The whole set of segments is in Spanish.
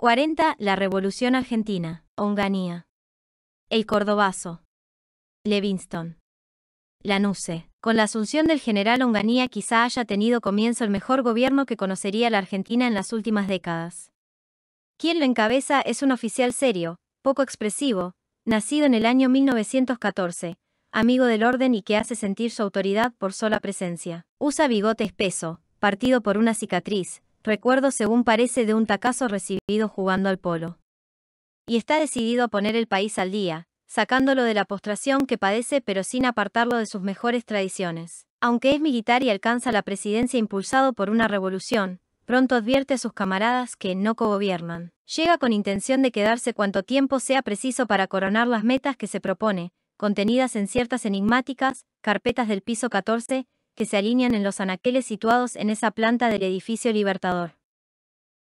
40. La Revolución Argentina. Onganía. El Cordobazo. Levingston. Lanusse. Con la asunción del general Onganía quizá haya tenido comienzo el mejor gobierno que conocería la Argentina en las últimas décadas. Quien lo encabeza es un oficial serio, poco expresivo, nacido en el año 1914, amigo del orden y que hace sentir su autoridad por sola presencia. Usa bigote espeso, partido por una cicatriz, recuerdo según parece de un tacazo recibido jugando al polo. Y está decidido a poner el país al día, sacándolo de la postración que padece pero sin apartarlo de sus mejores tradiciones. Aunque es militar y alcanza la presidencia impulsado por una revolución, pronto advierte a sus camaradas que no cogobiernan. Llega con intención de quedarse cuanto tiempo sea preciso para coronar las metas que se propone, contenidas en ciertas enigmáticas carpetas del piso 14, que se alinean en los anaqueles situados en esa planta del edificio Libertador.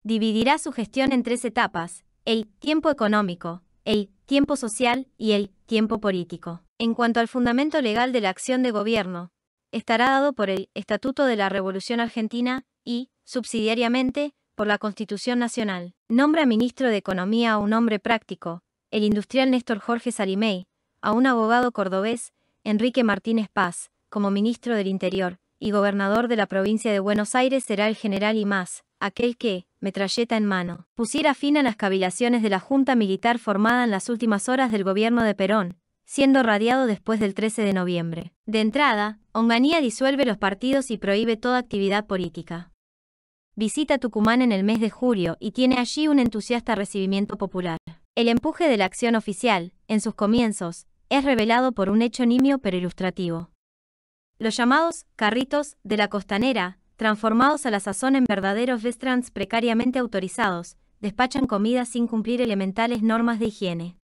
Dividirá su gestión en 3 etapas: el tiempo económico, el tiempo social y el tiempo político. En cuanto al fundamento legal de la acción de gobierno, estará dado por el Estatuto de la Revolución Argentina y, subsidiariamente, por la Constitución Nacional. Nombra ministro de Economía a un hombre práctico, el industrial Néstor Jorge Salimey, a un abogado cordobés, Enrique Martínez Paz, como ministro del Interior, y gobernador de la provincia de Buenos Aires será el general Imaz, aquel que, metralleta en mano, pusiera fin a las cavilaciones de la Junta Militar formada en las últimas horas del gobierno de Perón, siendo radiado después del 13 de noviembre. De entrada, Onganía disuelve los partidos y prohíbe toda actividad política. Visita Tucumán en el mes de julio y tiene allí un entusiasta recibimiento popular. El empuje de la acción oficial, en sus comienzos, es revelado por un hecho nimio pero ilustrativo. Los llamados carritos de la costanera, transformados a la sazón en verdaderos restaurants precariamente autorizados, despachan comida sin cumplir elementales normas de higiene.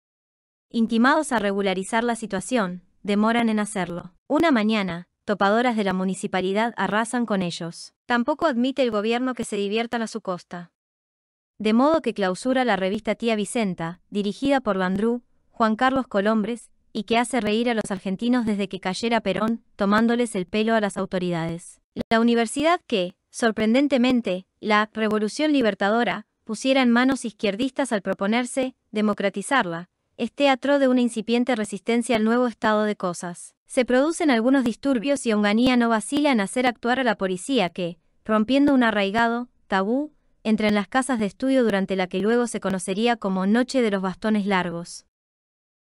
Intimados a regularizar la situación, demoran en hacerlo. Una mañana, topadoras de la municipalidad arrasan con ellos. Tampoco admite el gobierno que se diviertan a su costa. De modo que clausura la revista Tía Vicenta, dirigida por Landru, Juan Carlos Colombres, y que hace reír a los argentinos desde que cayera Perón, tomándoles el pelo a las autoridades. La universidad que, sorprendentemente, la Revolución Libertadora, pusiera en manos izquierdistas al proponerse democratizarla, es teatro de una incipiente resistencia al nuevo estado de cosas. Se producen algunos disturbios y Onganía no vacila en hacer actuar a la policía que, rompiendo un arraigado tabú, entra en las casas de estudio durante la que luego se conocería como Noche de los Bastones Largos.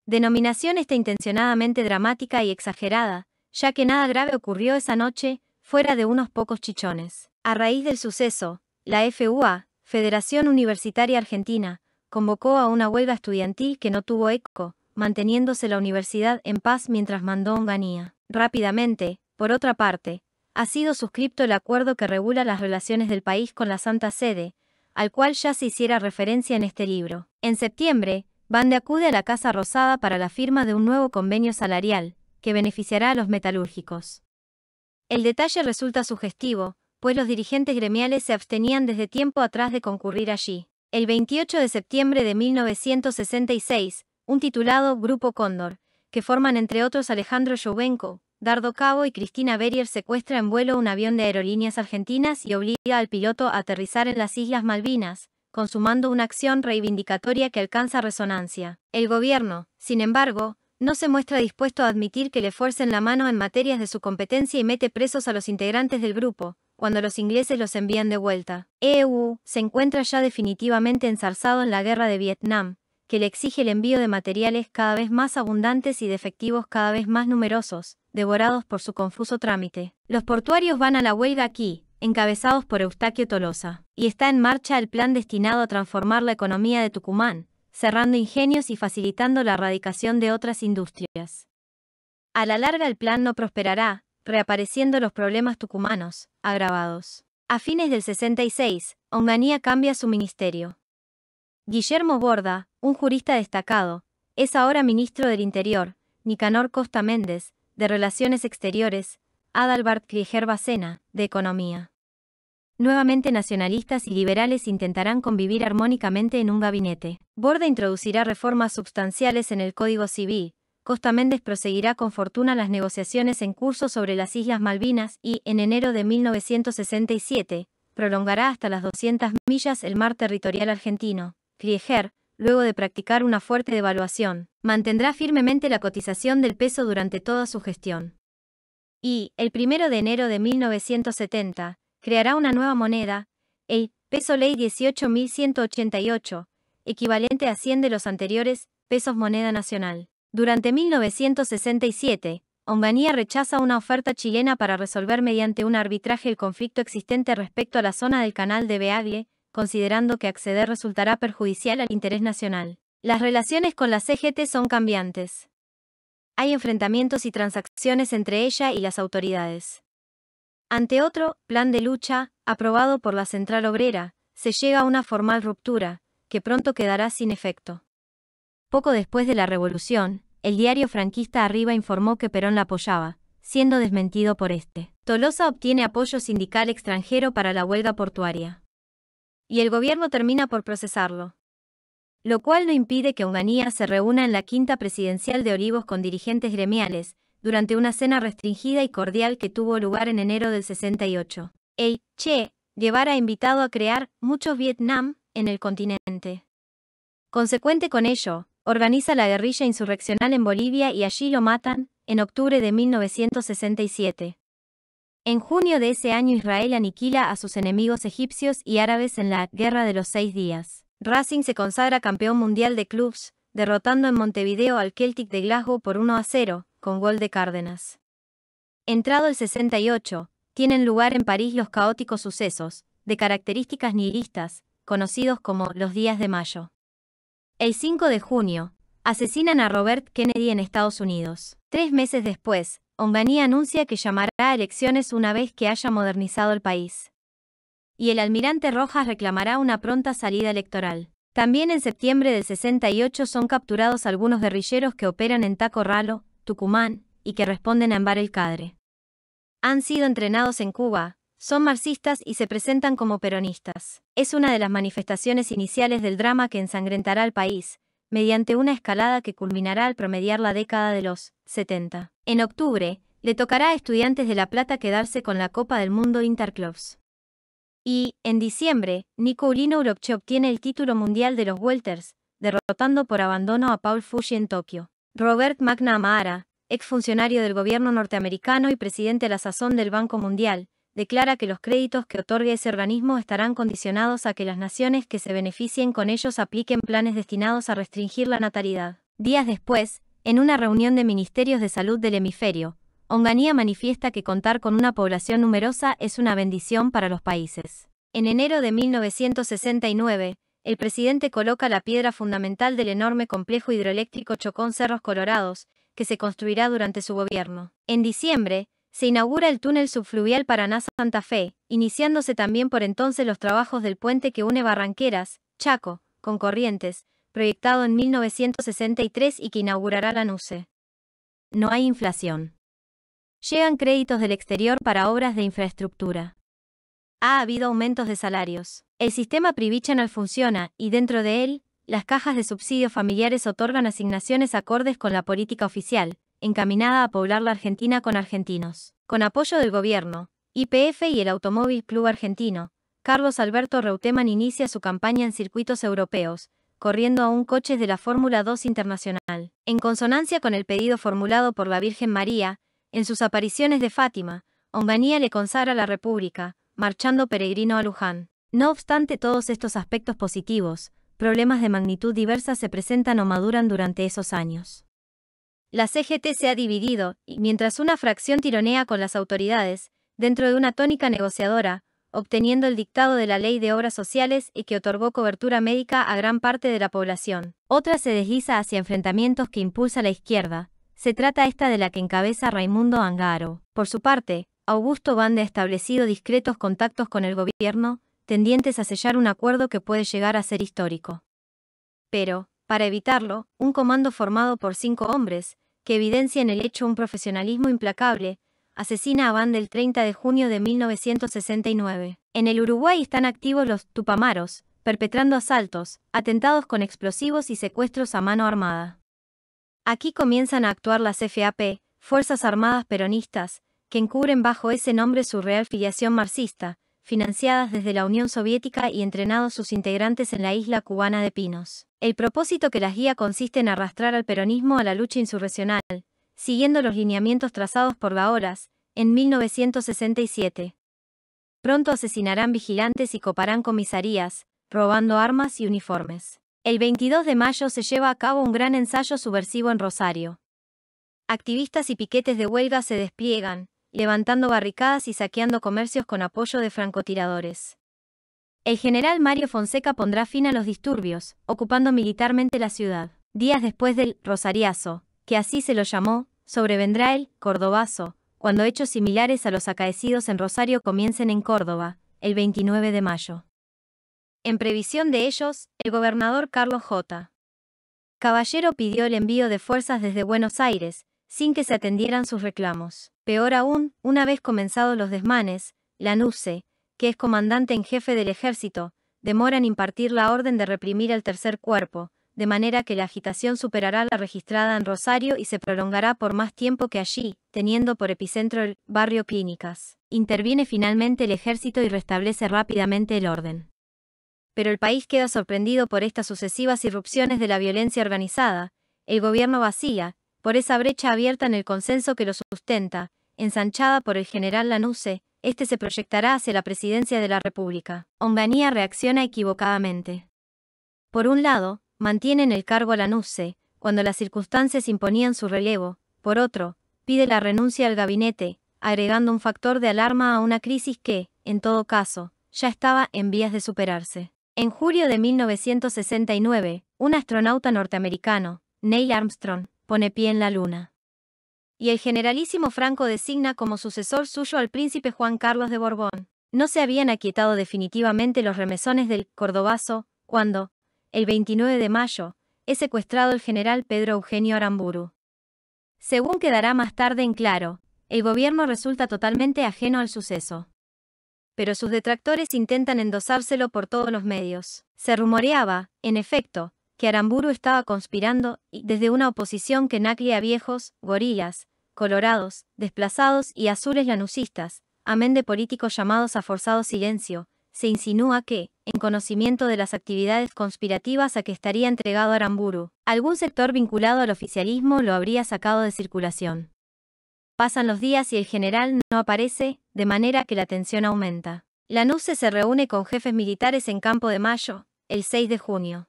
Denominación esta intencionadamente dramática y exagerada, ya que nada grave ocurrió esa noche, fuera de unos pocos chichones. A raíz del suceso, la FUA, Federación Universitaria Argentina, convocó a una huelga estudiantil que no tuvo eco, manteniéndose la universidad en paz mientras mandó Onganía. Rápidamente, por otra parte, ha sido suscripto el acuerdo que regula las relaciones del país con la Santa Sede, al cual ya se hiciera referencia en este libro. En septiembre, Bande acude a la Casa Rosada para la firma de un nuevo convenio salarial, que beneficiará a los metalúrgicos. El detalle resulta sugestivo, pues los dirigentes gremiales se abstenían desde tiempo atrás de concurrir allí. El 28 de septiembre de 1966, un titulado Grupo Cóndor, que forman entre otros Alejandro Jouvenco, Dardo Cabo y Cristina Berrier, secuestra en vuelo un avión de Aerolíneas Argentinas y obliga al piloto a aterrizar en las Islas Malvinas, consumando una acción reivindicatoria que alcanza resonancia. El gobierno, sin embargo, no se muestra dispuesto a admitir que le fuercen la mano en materias de su competencia y mete presos a los integrantes del grupo, cuando los ingleses los envían de vuelta. EU se encuentra ya definitivamente enzarzado en la guerra de Vietnam, que le exige el envío de materiales cada vez más abundantes y de efectivos cada vez más numerosos, devorados por su confuso trámite. Los portuarios van a la huelga aquí, encabezados por Eustaquio Tolosa, y está en marcha el plan destinado a transformar la economía de Tucumán, cerrando ingenios y facilitando la erradicación de otras industrias. A la larga el plan no prosperará, reapareciendo los problemas tucumanos, agravados. A fines del 66, Onganía cambia su ministerio. Guillermo Borda, un jurista destacado, es ahora ministro del Interior, Nicanor Costa Méndez, de Relaciones Exteriores, Adalbert Krieger Bacena, de Economía. Nuevamente nacionalistas y liberales intentarán convivir armónicamente en un gabinete. Borda introducirá reformas sustanciales en el Código Civil. Costa Méndez proseguirá con fortuna las negociaciones en curso sobre las Islas Malvinas y, en enero de 1967, prolongará hasta las 200 millas el mar territorial argentino, Krieger, luego de practicar una fuerte devaluación, mantendrá firmemente la cotización del peso durante toda su gestión. Y, el 1 de enero de 1970, creará una nueva moneda, el peso ley 18.188, equivalente a 100 de los anteriores pesos moneda nacional. Durante 1967, Onganía rechaza una oferta chilena para resolver mediante un arbitraje el conflicto existente respecto a la zona del Canal de Beagle, considerando que acceder resultará perjudicial al interés nacional. Las relaciones con la CGT son cambiantes. Hay enfrentamientos y transacciones entre ella y las autoridades. Ante otro plan de lucha, aprobado por la Central Obrera, se llega a una formal ruptura, que pronto quedará sin efecto. Poco después de la revolución, el diario franquista Arriba informó que Perón la apoyaba, siendo desmentido por este. Tolosa obtiene apoyo sindical extranjero para la huelga portuaria. Y el gobierno termina por procesarlo. Lo cual no impide que Onganía se reúna en la quinta presidencial de Olivos con dirigentes gremiales, durante una cena restringida y cordial que tuvo lugar en enero del 68. El Che Guevara invitado a crear muchos Vietnam en el continente. Consecuente con ello, organiza la guerrilla insurreccional en Bolivia y allí lo matan, en octubre de 1967. En junio de ese año Israel aniquila a sus enemigos egipcios y árabes en la Guerra de los 6 días. Racing se consagra campeón mundial de clubs, derrotando en Montevideo al Celtic de Glasgow por 1-0, con gol de Cárdenas. Entrado el 68, tienen lugar en París los caóticos sucesos, de características nihilistas, conocidos como los Días de Mayo. El 5 de junio, asesinan a Robert Kennedy en Estados Unidos. 3 meses después, Onganía anuncia que llamará a elecciones una vez que haya modernizado el país. Y el almirante Rojas reclamará una pronta salida electoral. También en septiembre del 68 son capturados algunos guerrilleros que operan en Taco Ralo, Tucumán, y que responden a Ambar el Cadre. Han sido entrenados en Cuba, son marxistas y se presentan como peronistas. Es una de las manifestaciones iniciales del drama que ensangrentará al país, mediante una escalada que culminará al promediar la década de los 70. En octubre, le tocará a Estudiantes de La Plata quedarse con la Copa del Mundo Interclubs. Y, en diciembre, Nico Ulino Urokche obtiene el título mundial de los welters, derrotando por abandono a Paul Fuji en Tokio. Robert McNamara, exfuncionario del gobierno norteamericano y presidente a la sazón del Banco Mundial, declara que los créditos que otorgue ese organismo estarán condicionados a que las naciones que se beneficien con ellos apliquen planes destinados a restringir la natalidad. Días después, en una reunión de ministerios de salud del hemisferio, Onganía manifiesta que contar con una población numerosa es una bendición para los países. En enero de 1969, el presidente coloca la piedra fundamental del enorme complejo hidroeléctrico Chocón Cerros Colorados, que se construirá durante su gobierno. En diciembre, se inaugura el túnel subfluvial Paraná-Santa Fe, iniciándose también por entonces los trabajos del puente que une Barranqueras, Chaco, con Corrientes, proyectado en 1963 y que inaugurará la NUCE. No hay inflación. Llegan créditos del exterior para obras de infraestructura. Ha habido aumentos de salarios. El sistema previsional funciona y dentro de él, las cajas de subsidios familiares otorgan asignaciones acordes con la política oficial, encaminada a poblar la Argentina con argentinos. Con apoyo del gobierno, YPF y el Automóvil Club Argentino, Carlos Alberto Reutemann inicia su campaña en circuitos europeos, corriendo aún coches de la Fórmula 2 Internacional. En consonancia con el pedido formulado por la Virgen María, en sus apariciones de Fátima, Onganía le consagra la República, marchando peregrino a Luján. No obstante todos estos aspectos positivos, problemas de magnitud diversa se presentan o maduran durante esos años. La CGT se ha dividido, y mientras una fracción tironea con las autoridades, dentro de una tónica negociadora, obteniendo el dictado de la Ley de Obras Sociales y que otorgó cobertura médica a gran parte de la población, otra se desliza hacia enfrentamientos que impulsa la izquierda. Se trata esta de la que encabeza Raimundo Angaro. Por su parte, Augusto Bande ha establecido discretos contactos con el gobierno, tendientes a sellar un acuerdo que puede llegar a ser histórico. Pero, para evitarlo, un comando formado por 5 hombres, que evidencia en el hecho un profesionalismo implacable, asesina a Bande el 30 de junio de 1969. En el Uruguay están activos los Tupamaros, perpetrando asaltos, atentados con explosivos y secuestros a mano armada. Aquí comienzan a actuar las FAP, Fuerzas Armadas Peronistas, que encubren bajo ese nombre su real filiación marxista, financiadas desde la Unión Soviética y entrenados sus integrantes en la isla cubana de Pinos. El propósito que las guía consiste en arrastrar al peronismo a la lucha insurreccional, siguiendo los lineamientos trazados por la ORAS, en 1967. Pronto asesinarán vigilantes y coparán comisarías, robando armas y uniformes. El 22 de mayo se lleva a cabo un gran ensayo subversivo en Rosario. Activistas y piquetes de huelga se despliegan, levantando barricadas y saqueando comercios con apoyo de francotiradores. El general Mario Fonseca pondrá fin a los disturbios, ocupando militarmente la ciudad. Días después del Rosariazo, que así se lo llamó, sobrevendrá el Cordobazo, cuando hechos similares a los acaecidos en Rosario comiencen en Córdoba, el 29 de mayo. En previsión de ellos, el gobernador Carlos J. Caballero pidió el envío de fuerzas desde Buenos Aires, sin que se atendieran sus reclamos. Peor aún, una vez comenzados los desmanes, la NUCE, que es comandante en jefe del ejército, demora en impartir la orden de reprimir al tercer cuerpo, de manera que la agitación superará la registrada en Rosario y se prolongará por más tiempo que allí, teniendo por epicentro el barrio Clínicas. Interviene finalmente el ejército y restablece rápidamente el orden. Pero el país queda sorprendido por estas sucesivas irrupciones de la violencia organizada. El gobierno vacila, por esa brecha abierta en el consenso que lo sustenta, ensanchada por el general Lanusse, este se proyectará hacia la presidencia de la República. Onganía reacciona equivocadamente. Por un lado, mantiene en el cargo a Lanusse, cuando las circunstancias imponían su relevo. Por otro, pide la renuncia al gabinete, agregando un factor de alarma a una crisis que, en todo caso, ya estaba en vías de superarse. En julio de 1969, un astronauta norteamericano, Neil Armstrong, pone pie en la Luna. Y el generalísimo Franco designa como sucesor suyo al príncipe Juan Carlos de Borbón. No se habían aquietado definitivamente los remesones del Cordobazo, cuando, el 29 de mayo, es secuestrado el general Pedro Eugenio Aramburu. Según quedará más tarde en claro, el gobierno resulta totalmente ajeno al suceso. Pero sus detractores intentan endosárselo por todos los medios. Se rumoreaba, en efecto, que Aramburu estaba conspirando, y desde una oposición que nacle a viejos, gorilas, colorados, desplazados y azules lanusistas, amén de políticos llamados a forzado silencio, se insinúa que, en conocimiento de las actividades conspirativas a que estaría entregado Aramburu, algún sector vinculado al oficialismo lo habría sacado de circulación. Pasan los días y el general no aparece, de manera que la tensión aumenta. Lanusse se reúne con jefes militares en Campo de Mayo, el 6 de junio.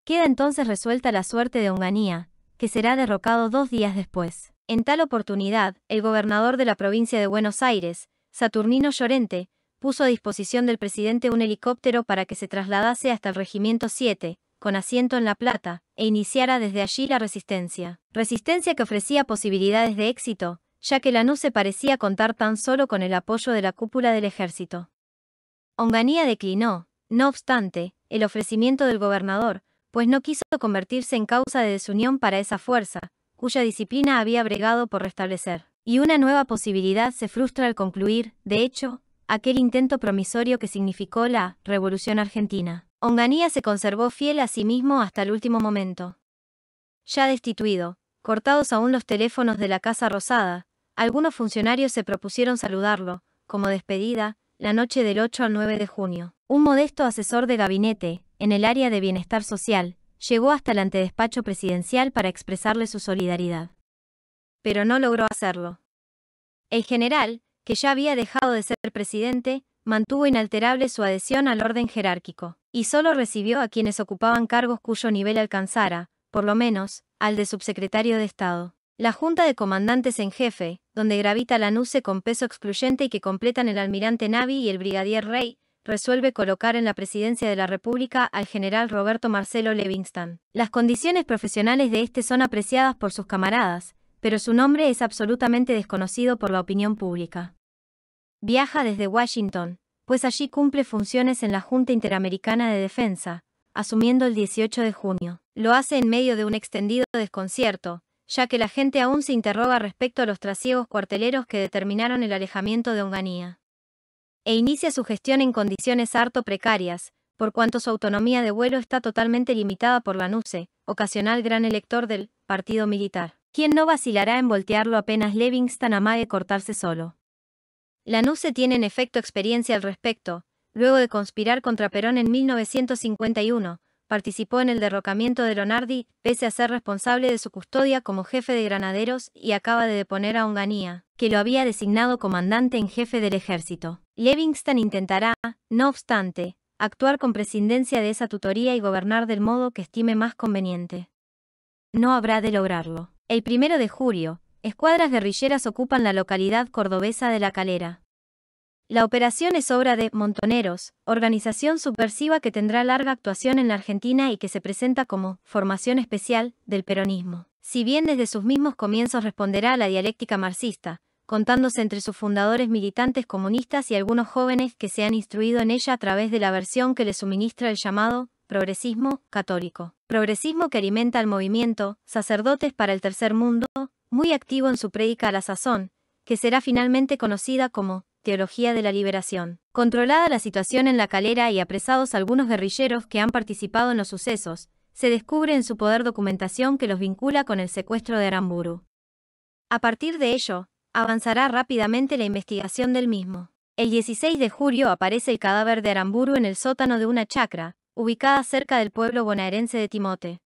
Queda entonces resuelta la suerte de Onganía, que será derrocado 2 días después. En tal oportunidad, el gobernador de la provincia de Buenos Aires, Saturnino Llorente, puso a disposición del presidente un helicóptero para que se trasladase hasta el Regimiento 7, con asiento en La Plata, e iniciara desde allí la resistencia. Resistencia que ofrecía posibilidades de éxito, ya que Lanusse parecía contar tan solo con el apoyo de la cúpula del ejército. Onganía declinó, no obstante, el ofrecimiento del gobernador, pues no quiso convertirse en causa de desunión para esa fuerza, cuya disciplina había bregado por restablecer. Y una nueva posibilidad se frustra al concluir, de hecho, aquel intento promisorio que significó la Revolución Argentina. Onganía se conservó fiel a sí mismo hasta el último momento. Ya destituido, cortados aún los teléfonos de la Casa Rosada, algunos funcionarios se propusieron saludarlo, como despedida, la noche del 8 al 9 de junio. Un modesto asesor de gabinete, en el área de bienestar social, llegó hasta el antedespacho presidencial para expresarle su solidaridad. Pero no logró hacerlo. El general, que ya había dejado de ser presidente, mantuvo inalterable su adhesión al orden jerárquico, y solo recibió a quienes ocupaban cargos cuyo nivel alcanzara, por lo menos, al de subsecretario de Estado. La Junta de Comandantes en Jefe, donde gravita Lanusse con peso excluyente y que completan el almirante Navi y el brigadier Rey, resuelve colocar en la presidencia de la República al general Roberto Marcelo Livingston. Las condiciones profesionales de este son apreciadas por sus camaradas, pero su nombre es absolutamente desconocido por la opinión pública. Viaja desde Washington, pues allí cumple funciones en la Junta Interamericana de Defensa, asumiendo el 18 de junio. Lo hace en medio de un extendido desconcierto, ya que la gente aún se interroga respecto a los trasiegos cuarteleros que determinaron el alejamiento de Onganía. E inicia su gestión en condiciones harto precarias, por cuanto su autonomía de vuelo está totalmente limitada por Lanusse, ocasional gran elector del partido militar, quien no vacilará en voltearlo apenas Livingston amague cortarse solo. Lanuse tiene en efecto experiencia al respecto. Luego de conspirar contra Perón en 1951, participó en el derrocamiento de Lonardi, pese a ser responsable de su custodia como jefe de granaderos, y acaba de deponer a Onganía, que lo había designado comandante en jefe del ejército. Livingston intentará, no obstante, actuar con prescindencia de esa tutoría y gobernar del modo que estime más conveniente. No habrá de lograrlo. El 1 de julio, escuadras guerrilleras ocupan la localidad cordobesa de La Calera. La operación es obra de Montoneros, organización subversiva que tendrá larga actuación en la Argentina y que se presenta como formación especial del peronismo. Si bien desde sus mismos comienzos responderá a la dialéctica marxista, contándose entre sus fundadores militantes comunistas y algunos jóvenes que se han instruido en ella a través de la versión que le suministra el llamado progresismo católico. Progresismo que alimenta al movimiento Sacerdotes para el Tercer Mundo, muy activo en su prédica a la sazón, que será finalmente conocida como Teología de la Liberación. Controlada la situación en La Calera y apresados algunos guerrilleros que han participado en los sucesos, se descubre en su poder documentación que los vincula con el secuestro de Aramburu. A partir de ello, avanzará rápidamente la investigación del mismo. El 16 de julio aparece el cadáver de Aramburu en el sótano de una chacra, ubicada cerca del pueblo bonaerense de Timote.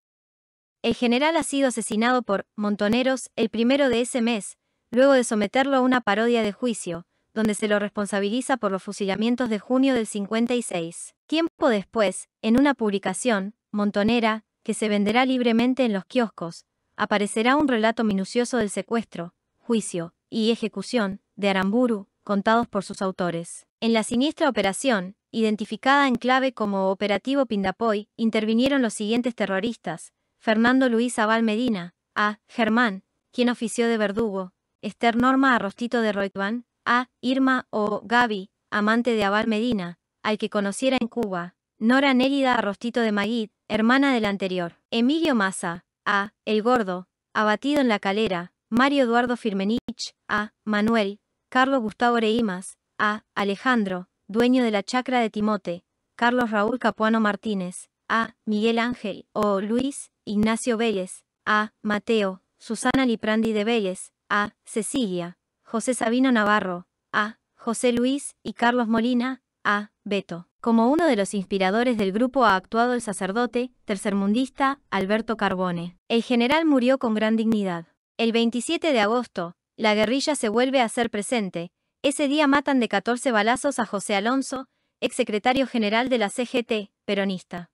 El general ha sido asesinado por Montoneros el 1 de ese mes, luego de someterlo a una parodia de juicio, donde se lo responsabiliza por los fusilamientos de junio del 56. Tiempo después, en una publicación, Montonera, que se venderá libremente en los kioscos, aparecerá un relato minucioso del secuestro, juicio y ejecución de Aramburu, contados por sus autores. En la siniestra operación, identificada en clave como Operativo Pindapoy, intervinieron los siguientes terroristas: Fernando Luis Abal Medina, a. Germán, quien ofició de verdugo; Esther Norma Arrostito de Roitvan, a. Irma o Gaby, amante de Abal Medina, al que conociera en Cuba; Nora Nélida Arrostito de Maguid, hermana del anterior; Emilio Massa, a. El Gordo, abatido en La Calera; Mario Eduardo Firmenich, a. Manuel; Carlos Gustavo Reimas, a. Alejandro, dueño de la chacra de Timote; Carlos Raúl Capuano Martínez, a. Miguel Ángel o Luis Ignacio Vélez, a. Mateo; Susana Liprandi de Vélez, a. Cecilia; José Sabino Navarro, a. José Luis y Carlos Molina, a. Beto. Como uno de los inspiradores del grupo ha actuado el sacerdote tercermundista Alberto Carbone. El general murió con gran dignidad. El 27 de agosto, la guerrilla se vuelve a hacer presente. Ese día matan de 14 balazos a José Alonso, exsecretario general de la CGT, peronista.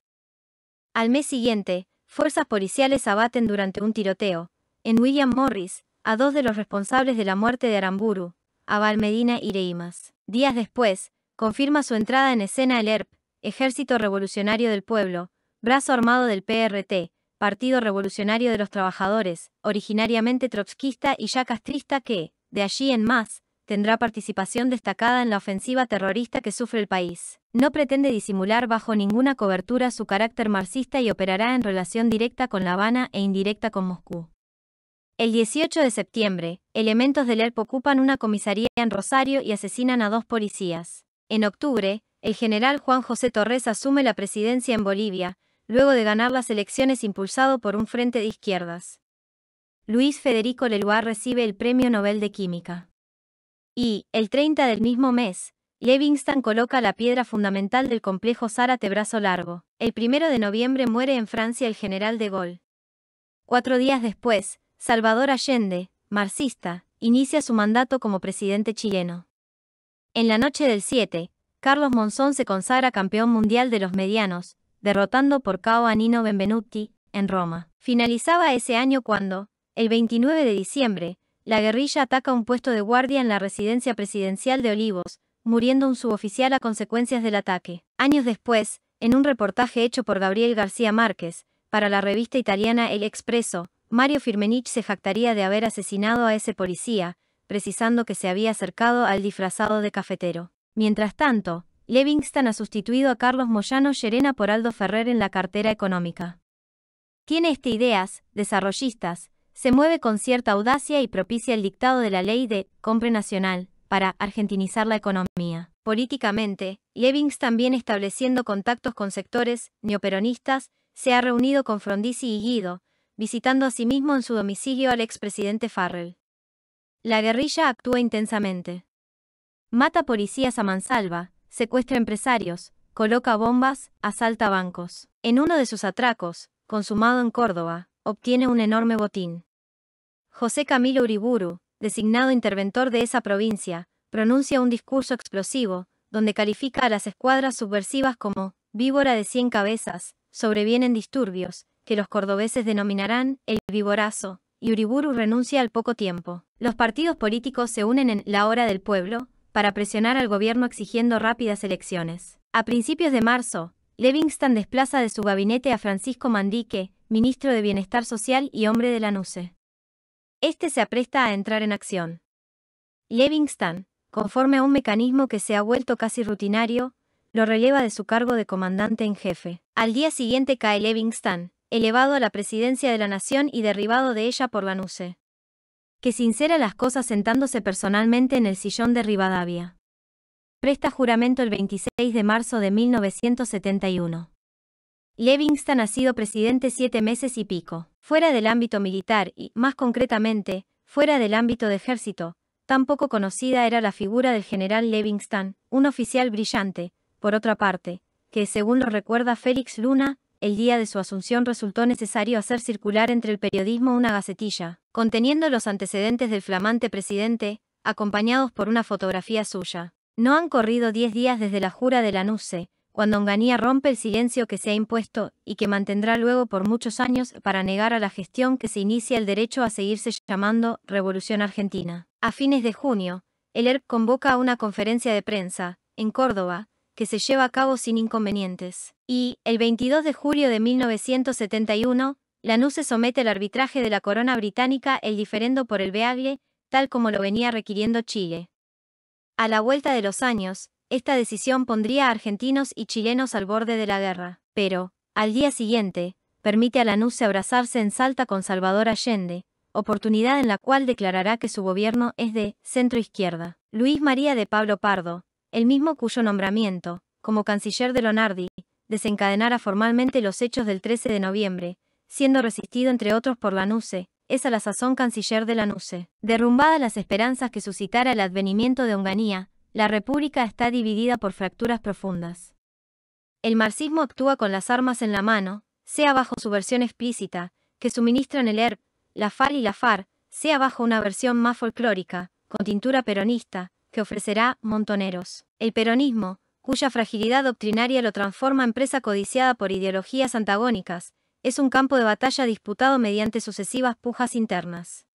Al mes siguiente, fuerzas policiales abaten durante un tiroteo, en William Morris, a 2 de los responsables de la muerte de Aramburu, Abal Medina y Reimas. Días después, confirma su entrada en escena el ERP, Ejército Revolucionario del Pueblo, brazo armado del PRT, Partido Revolucionario de los Trabajadores, originariamente trotskista y ya castrista que, de allí en más, tendrá participación destacada en la ofensiva terrorista que sufre el país. No pretende disimular bajo ninguna cobertura su carácter marxista y operará en relación directa con La Habana e indirecta con Moscú. El 18 de septiembre, elementos del ERP ocupan una comisaría en Rosario y asesinan a 2 policías. En octubre, el general Juan José Torres asume la presidencia en Bolivia, luego de ganar las elecciones impulsado por un frente de izquierdas. Luis Federico Leloir recibe el Premio Nobel de Química. Y, el 30 del mismo mes, Livingston coloca la piedra fundamental del complejo Zárate Brazo Largo. El 1 de noviembre muere en Francia el general de Gaulle. 4 días después, Salvador Allende, marxista, inicia su mandato como presidente chileno. En la noche del 7, Carlos Monzón se consagra campeón mundial de los medianos, derrotando por KO a Nino Benvenuti, en Roma. Finalizaba ese año cuando, el 29 de diciembre, la guerrilla ataca un puesto de guardia en la residencia presidencial de Olivos, muriendo un suboficial a consecuencias del ataque. Años después, en un reportaje hecho por Gabriel García Márquez, para la revista italiana El Expresso, Mario Firmenich se jactaría de haber asesinado a ese policía, precisando que se había acercado al disfrazado de cafetero. Mientras tanto, Livingston ha sustituido a Carlos Moyano Llerena por Aldo Ferrer en la cartera económica. Tiene ideas desarrollistas, se mueve con cierta audacia y propicia el dictado de la ley de compra nacional, para argentinizar la economía. Políticamente, Livingston viene estableciendo contactos con sectores neoperonistas, se ha reunido con Frondizi y Guido, visitando asimismo en su domicilio al expresidente Farrell. La guerrilla actúa intensamente. Mata policías a mansalva, secuestra empresarios, coloca bombas, asalta bancos. En uno de sus atracos, consumado en Córdoba, obtiene un enorme botín. José Camilo Uriburu, designado interventor de esa provincia, pronuncia un discurso explosivo, donde califica a las escuadras subversivas como víbora de 100 cabezas. Sobrevienen disturbios, que los cordobeses denominarán el Viborazo, y Uriburu renuncia al poco tiempo. Los partidos políticos se unen en La Hora del Pueblo para presionar al gobierno exigiendo rápidas elecciones. A principios de marzo, Livingston desplaza de su gabinete a Francisco Manrique, ministro de Bienestar Social y hombre de la NUCE. Este se apresta a entrar en acción. Livingston, conforme a un mecanismo que se ha vuelto casi rutinario, lo releva de su cargo de comandante en jefe. Al día siguiente cae Livingston, elevado a la presidencia de la nación y derribado de ella por la NUCE, que sincera las cosas sentándose personalmente en el sillón de Rivadavia. Presta juramento el 26 de marzo de 1971. Livingston ha sido presidente 7 meses y pico. Fuera del ámbito militar y, más concretamente, fuera del ámbito de ejército, tan poco conocida era la figura del general Livingston, un oficial brillante, por otra parte, que, según lo recuerda Félix Luna, el día de su asunción resultó necesario hacer circular entre el periodismo una gacetilla, conteniendo los antecedentes del flamante presidente, acompañados por una fotografía suya. No han corrido 10 días desde la jura de la NUCE, cuando Onganía rompe el silencio que se ha impuesto, y que mantendrá luego por muchos años para negar a la gestión que se inicia el derecho a seguirse llamando Revolución Argentina. A fines de junio, el ERP convoca a una conferencia de prensa, en Córdoba, que se lleva a cabo sin inconvenientes. Y, el 22 de julio de 1971, la NUCE somete al arbitraje de la corona británica el diferendo por el Beagle, tal como lo venía requiriendo Chile. A la vuelta de los años, esta decisión pondría a argentinos y chilenos al borde de la guerra, pero, al día siguiente, permite a la NUCE abrazarse en Salta con Salvador Allende, oportunidad en la cual declarará que su gobierno es de centro-izquierda. Luis María de Pablo Pardo, el mismo cuyo nombramiento, como canciller de Lonardi, desencadenara formalmente los hechos del 13 de noviembre, siendo resistido entre otros por la NUCE, es a la sazón canciller de la NUCE. Derrumbadas las esperanzas que suscitara el advenimiento de Onganía, la República está dividida por fracturas profundas. El marxismo actúa con las armas en la mano, sea bajo su versión explícita, que suministran el ERP, la FAL y la FARC, sea bajo una versión más folclórica, con tintura peronista, que ofrecerá Montoneros. El peronismo, cuya fragilidad doctrinaria lo transforma en presa codiciada por ideologías antagónicas, es un campo de batalla disputado mediante sucesivas pujas internas.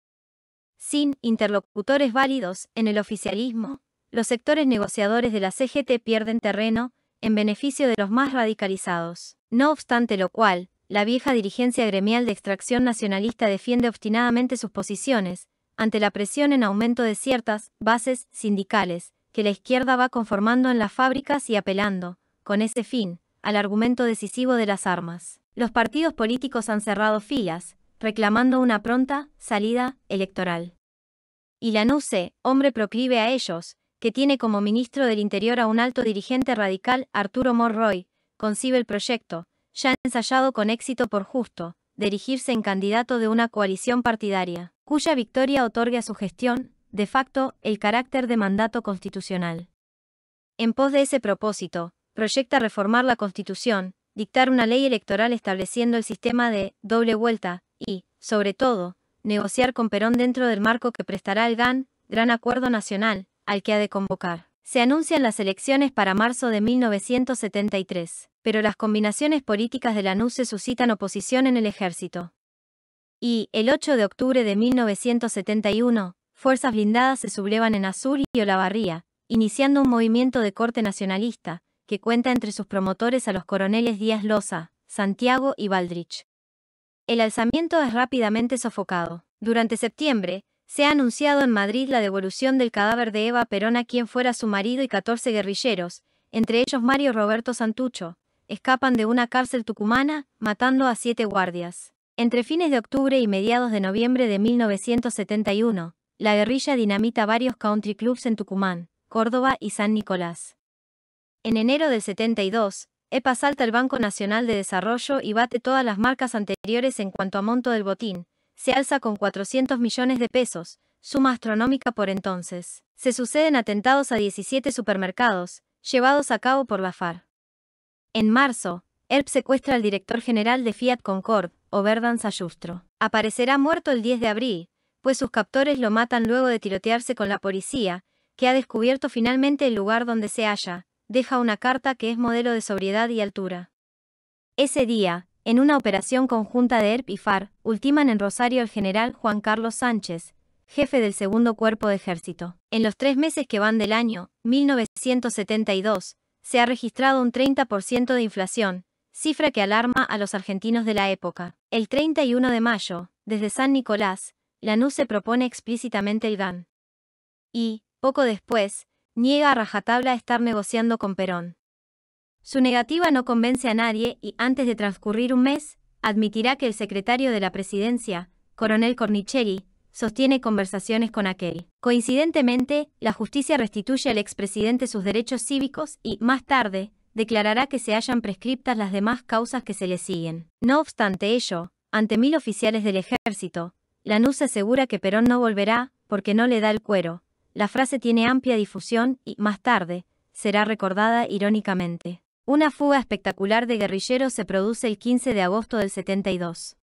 Sin interlocutores válidos en el oficialismo, los sectores negociadores de la CGT pierden terreno, en beneficio de los más radicalizados. No obstante lo cual, la vieja dirigencia gremial de extracción nacionalista defiende obstinadamente sus posiciones, ante la presión en aumento de ciertas bases sindicales, que la izquierda va conformando en las fábricas y apelando, con ese fin, al argumento decisivo de las armas. Los partidos políticos han cerrado filas, reclamando una pronta salida electoral. Y la NUCE, hombre proclive a ellos, que tiene como ministro del Interior a un alto dirigente radical, Arturo Monroy, concibe el proyecto, ya ensayado con éxito por Justo, de erigirse en candidato de una coalición partidaria, cuya victoria otorgue a su gestión, de facto, el carácter de mandato constitucional. En pos de ese propósito, proyecta reformar la Constitución, dictar una ley electoral estableciendo el sistema de doble vuelta y, sobre todo, negociar con Perón dentro del marco que prestará el Gran Acuerdo Nacional, al que ha de convocar. Se anuncian las elecciones para marzo de 1973, pero las combinaciones políticas de la NUCE suscitan oposición en el ejército. Y, el 8 de octubre de 1971, fuerzas blindadas se sublevan en Azul y Olavarría, iniciando un movimiento de corte nacionalista, que cuenta entre sus promotores a los coroneles Díaz Loza, Santiago y Baldrich. El alzamiento es rápidamente sofocado. Durante septiembre, se ha anunciado en Madrid la devolución del cadáver de Eva Perón a quien fuera su marido y 14 guerrilleros, entre ellos Mario Roberto Santucho, escapan de una cárcel tucumana, matando a 7 guardias. Entre fines de octubre y mediados de noviembre de 1971, la guerrilla dinamita varios country clubs en Tucumán, Córdoba y San Nicolás. En enero del 72, EPA asalta el Banco Nacional de Desarrollo y bate todas las marcas anteriores en cuanto a monto del botín, se alza con 400 millones de pesos, suma astronómica por entonces. Se suceden atentados a 17 supermercados, llevados a cabo por la FARC. En marzo, ERP secuestra al director general de Fiat Concord, Oberdan Sayustro. Aparecerá muerto el 10 de abril, pues sus captores lo matan luego de tirotearse con la policía, que ha descubierto finalmente el lugar donde se halla. Deja una carta que es modelo de sobriedad y altura. Ese día, en una operación conjunta de ERP y FARC, ultiman en Rosario al general Juan Carlos Sánchez, jefe del segundo cuerpo de ejército. En los 3 meses que van del año 1972, se ha registrado un 30% de inflación, cifra que alarma a los argentinos de la época. El 31 de mayo, desde San Nicolás, Lanuse propone explícitamente el GAN. Y, poco después, niega a rajatabla estar negociando con Perón. Su negativa no convence a nadie y, antes de transcurrir un mes, admitirá que el secretario de la presidencia, coronel Cornicheri, sostiene conversaciones con aquel. Coincidentemente, la justicia restituye al expresidente sus derechos cívicos y, más tarde, declarará que se hallan prescriptas las demás causas que se le siguen. No obstante ello, ante 1000 oficiales del ejército, Lanuse asegura que Perón no volverá porque no le da el cuero. La frase tiene amplia difusión y, más tarde, será recordada irónicamente. Una fuga espectacular de guerrilleros se produce el 15 de agosto del 72.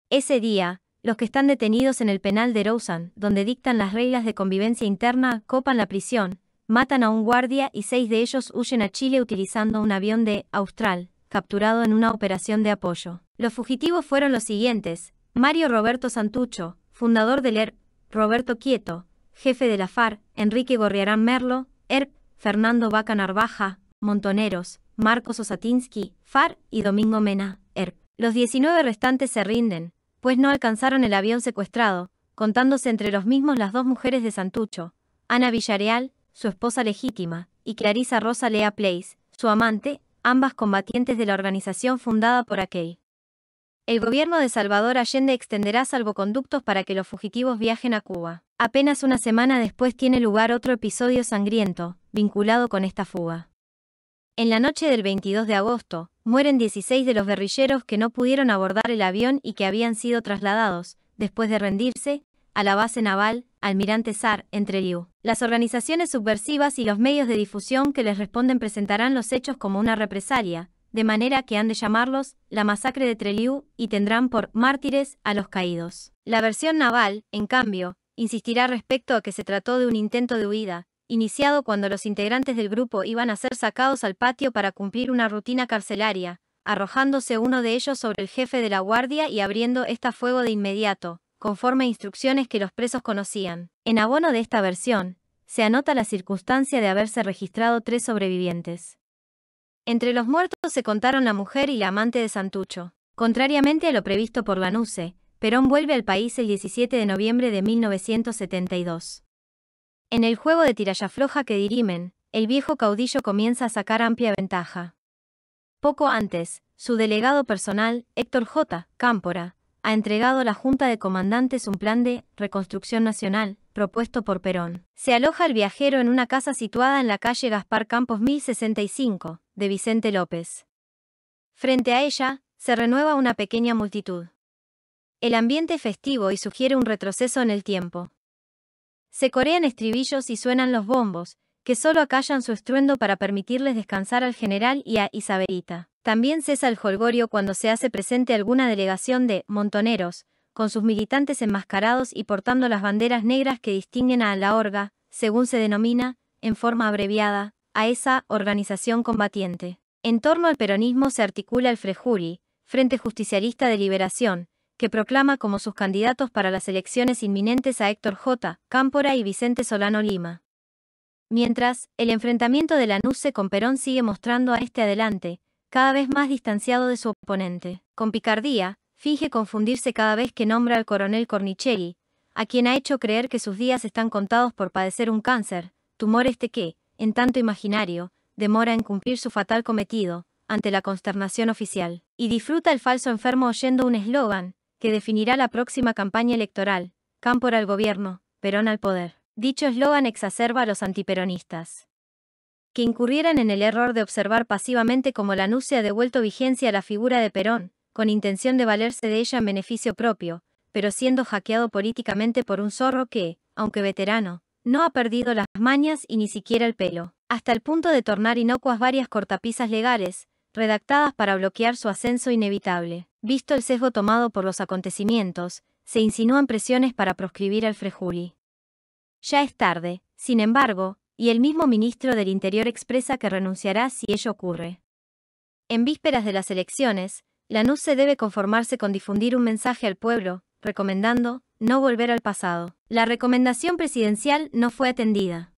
Ese día, los que están detenidos en el penal de Rousan, donde dictan las reglas de convivencia interna, copan la prisión, matan a un guardia y 6 de ellos huyen a Chile utilizando un avión de Austral, capturado en una operación de apoyo. Los fugitivos fueron los siguientes: Mario Roberto Santucho, fundador del ERP, Roberto Quieto, jefe de la FARC, Enrique Gorriarán Merlo, ERP, Fernando Vaca Narvaja, Montoneros, Marcos Osatinsky, FARC y Domingo Mena, ERP. Los 19 restantes se rinden, pues no alcanzaron el avión secuestrado, contándose entre los mismos las 2 mujeres de Santucho, Ana Villareal, su esposa legítima, y Clarisa Rosa Lea Place, su amante, ambas combatientes de la organización fundada por aquel. El gobierno de Salvador Allende extenderá salvoconductos para que los fugitivos viajen a Cuba. Apenas una semana después tiene lugar otro episodio sangriento, vinculado con esta fuga. En la noche del 22 de agosto, mueren 16 de los guerrilleros que no pudieron abordar el avión y que habían sido trasladados, después de rendirse, a la base naval Almirante Sar, en Trelew. Las organizaciones subversivas y los medios de difusión que les responden presentarán los hechos como una represalia, de manera que han de llamarlos la masacre de Trelew y tendrán por mártires a los caídos. La versión naval, en cambio, insistirá respecto a que se trató de un intento de huida, iniciado cuando los integrantes del grupo iban a ser sacados al patio para cumplir una rutina carcelaria, arrojándose uno de ellos sobre el jefe de la guardia y abriendo esta fuego de inmediato, conforme a instrucciones que los presos conocían. En abono de esta versión, se anota la circunstancia de haberse registrado 3 sobrevivientes. Entre los muertos se contaron la mujer y la amante de Santucho. Contrariamente a lo previsto por Lanuse, Perón vuelve al país el 17 de noviembre de 1972. En el juego de tirallafloja que dirimen, el viejo caudillo comienza a sacar amplia ventaja. Poco antes, su delegado personal, Héctor J. Cámpora, ha entregado a la Junta de Comandantes un plan de reconstrucción nacional, propuesto por Perón. Se aloja el viajero en una casa situada en la calle Gaspar Campos 1065, de Vicente López. Frente a ella, se renueva una pequeña multitud. El ambiente es festivo y sugiere un retroceso en el tiempo. Se corean estribillos y suenan los bombos, que solo acallan su estruendo para permitirles descansar al general y a Isabelita. También cesa el jolgorio cuando se hace presente alguna delegación de montoneros, con sus militantes enmascarados y portando las banderas negras que distinguen a la Orga, según se denomina, en forma abreviada, a esa organización combatiente. En torno al peronismo se articula el Frejuri, Frente Justicialista de Liberación, que proclama como sus candidatos para las elecciones inminentes a Héctor J. Cámpora y Vicente Solano Lima. Mientras, el enfrentamiento de Lanuse con Perón sigue mostrando a este adelante, cada vez más distanciado de su oponente. Con picardía, finge confundirse cada vez que nombra al coronel Cornicheri, a quien ha hecho creer que sus días están contados por padecer un cáncer, tumor que, en tanto imaginario, demora en cumplir su fatal cometido, ante la consternación oficial. Y disfruta el falso enfermo oyendo un eslogan, que definirá la próxima campaña electoral: Cámpora al gobierno, Perón al poder. Dicho eslogan exacerba a los antiperonistas, que incurrieran en el error de observar pasivamente cómo Lanuse ha devuelto vigencia a la figura de Perón, con intención de valerse de ella en beneficio propio, pero siendo hackeado políticamente por un zorro que, aunque veterano, no ha perdido las mañas y ni siquiera el pelo, hasta el punto de tornar inocuas varias cortapisas legales, redactadas para bloquear su ascenso inevitable. Visto el sesgo tomado por los acontecimientos, se insinúan presiones para proscribir al Frejuri. Ya es tarde, sin embargo, y el mismo ministro del Interior expresa que renunciará si ello ocurre. En vísperas de las elecciones, la NUCE debe conformarse con difundir un mensaje al pueblo, recomendando no volver al pasado. La recomendación presidencial no fue atendida.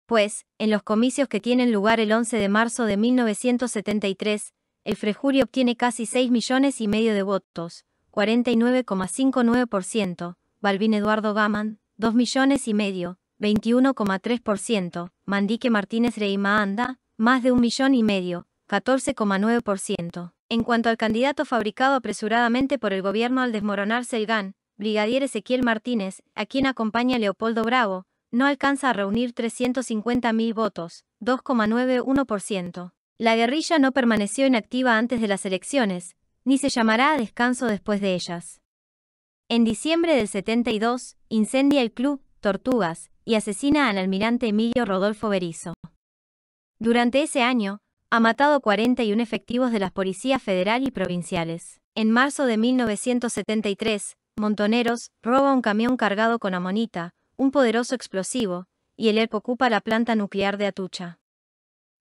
Pues, en los comicios que tienen lugar el 11 de marzo de 1973, el Frejuri obtiene casi 6,5 millones de votos, 49,59%, Balbín Eduardo Gaman, 2,5 millones, 21,3%, Mandique Martínez Reimaanda, más de 1,5 millones, 14,9%. En cuanto al candidato fabricado apresuradamente por el gobierno al desmoronarse el GAN, Brigadier Ezequiel Martínez, a quien acompaña Leopoldo Bravo, no alcanza a reunir 350.000 votos, 2,91%. La guerrilla no permaneció inactiva antes de las elecciones, ni se llamará a descanso después de ellas. En diciembre del 72, incendia el club Tortugas y asesina al almirante Emilio Rodolfo Berisso. Durante ese año, ha matado 41 efectivos de las policías federal y provinciales. En marzo de 1973, Montoneros roba un camión cargado con amonita, un poderoso explosivo, y el ERP ocupa la planta nuclear de Atucha.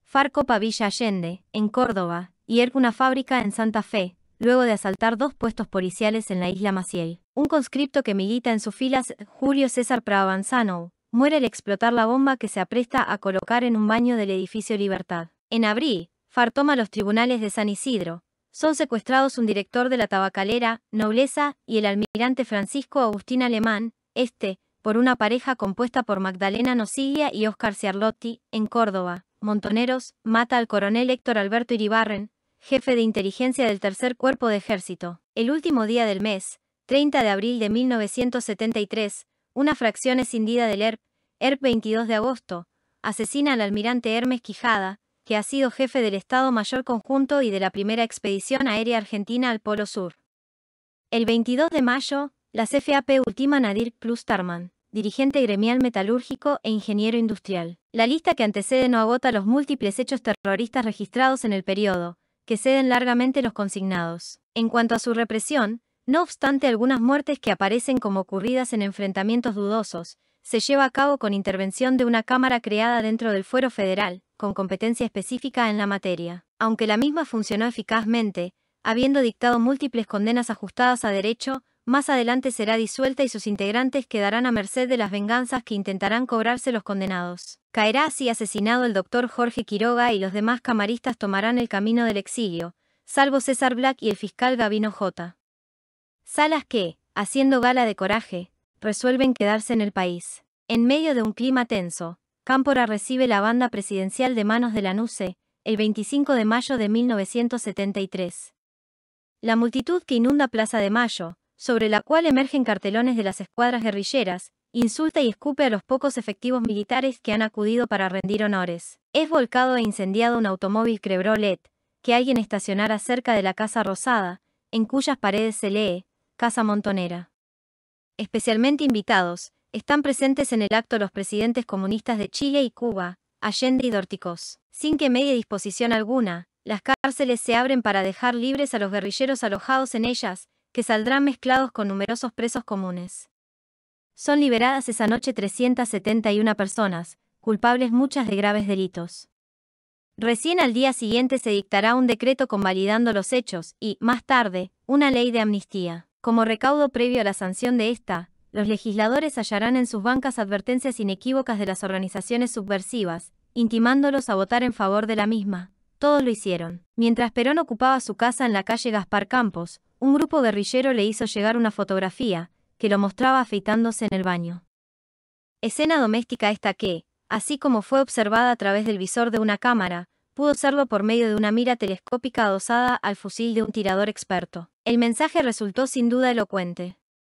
FARC ocupa Villa Allende, en Córdoba, y ERP una fábrica en Santa Fe, luego de asaltar 2 puestos policiales en la isla Maciel. Un conscripto que milita en sus filas, Julio César Pravanzano, muere al explotar la bomba que se apresta a colocar en un baño del edificio Libertad. En abril, FARC toma los tribunales de San Isidro. Son secuestrados un director de la tabacalera, Nobleza, y el almirante Francisco Agustín Alemán, por una pareja compuesta por Magdalena Nosiglia y Óscar Ciarlotti, en Córdoba. Montoneros mata al coronel Héctor Alberto Iribarren, jefe de inteligencia del Tercer Cuerpo de Ejército. El último día del mes, 30 de abril de 1973, una fracción escindida del ERP 22 de agosto, asesina al almirante Hermes Quijada, que ha sido jefe del Estado Mayor Conjunto y de la primera expedición aérea argentina al Polo Sur. El 22 de mayo, la CFAP ultima a Nadir Klusterman, dirigente gremial metalúrgico e ingeniero industrial. La lista que antecede no agota los múltiples hechos terroristas registrados en el periodo, que ceden largamente los consignados. En cuanto a su represión, no obstante algunas muertes que aparecen como ocurridas en enfrentamientos dudosos, se lleva a cabo con intervención de una cámara creada dentro del Fuero Federal, con competencia específica en la materia. Aunque la misma funcionó eficazmente, habiendo dictado múltiples condenas ajustadas a derecho, más adelante será disuelta y sus integrantes quedarán a merced de las venganzas que intentarán cobrarse los condenados. Caerá así asesinado el doctor Jorge Quiroga y los demás camaristas tomarán el camino del exilio, salvo César Black y el fiscal Gabino J. Salas que, haciendo gala de coraje, resuelven quedarse en el país. En medio de un clima tenso, Cámpora recibe la banda presidencial de manos de la NUCE, el 25 de mayo de 1973. La multitud que inunda Plaza de Mayo, sobre la cual emergen cartelones de las escuadras guerrilleras, insulta y escupe a los pocos efectivos militares que han acudido para rendir honores. Es volcado e incendiado un automóvil Chevrolet, que alguien estacionara cerca de la Casa Rosada, en cuyas paredes se lee, Casa Montonera. Especialmente invitados, están presentes en el acto los presidentes comunistas de Chile y Cuba, Allende y Dorticós. Sin que medie disposición alguna, las cárceles se abren para dejar libres a los guerrilleros alojados en ellas, que saldrán mezclados con numerosos presos comunes. Son liberadas esa noche 371 personas, culpables muchas de graves delitos. Recién al día siguiente se dictará un decreto convalidando los hechos y, más tarde, una ley de amnistía. Como recaudo previo a la sanción de esta, los legisladores hallarán en sus bancas advertencias inequívocas de las organizaciones subversivas, intimándolos a votar en favor de la misma. Todos lo hicieron. Mientras Perón ocupaba su casa en la calle Gaspar Campos, un grupo guerrillero le hizo llegar una fotografía, que lo mostraba afeitándose en el baño. Escena doméstica esta que, así como fue observada a través del visor de una cámara, pudo serlo por medio de una mira telescópica adosada al fusil de un tirador experto. El mensaje resultó sin duda elocuente.